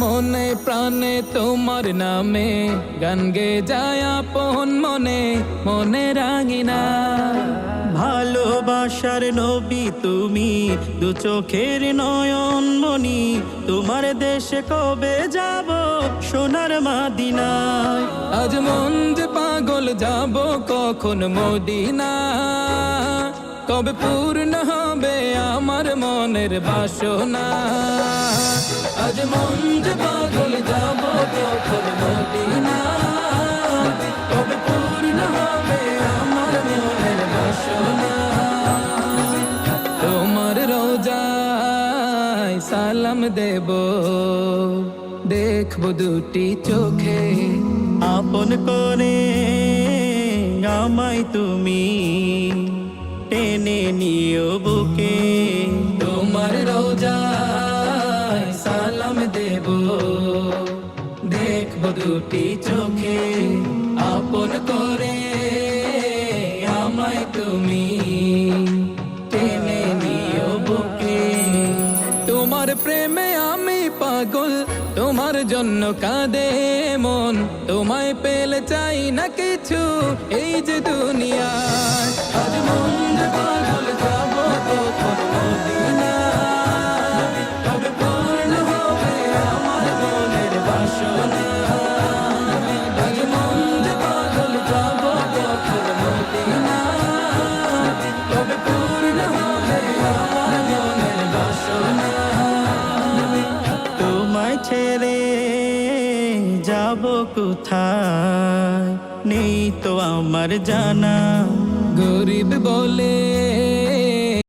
মনে প্রাণে তোমার নামে গান গে যায় আপন মনে মনে রাঙিনা। ভালোবাসার নবী তুমি, দু চোখের নয়ন মনি, তোমার দেশে কবে যাব সোনার মদিনায়। আজ মন যে পাগল যাব কখন মদিনা, কবে পূর্ণ হবে আমার মনের বাসনা। আজ মন যে পাগল যাব কখন মদিনা, কবে পূর্ণ হবে আমার মনের বাসনা। তোমার রোজায় সালাম দেব, দেখব দুটি চোখে, আপন করে আমায় তুমি টেনে নিও বুকে। তোমার রোজায় সালাম দেব, দেখব দুটি চোখে, আপন করে আমায় তুমি টেনে নিও বুকে। তোমার প্রেমে আমি পাগল, তোমার জন্য কাঁদে মন, তোমায় পেলে চাই না কিছু এই যে দুনিয়ায়। আজ মন যে পাগল যাব কখন মদিনা, কবে পূর্ণ হবে আমার মনের বাসনা। আজ মন যে পাগল যাব কখন মদিনা, কবে পূর্ণ হবে আমার মনের বাসনা। তোমায় ছেড়ে যাব কোথায় নেই তো আমার জানা। গরিব বলে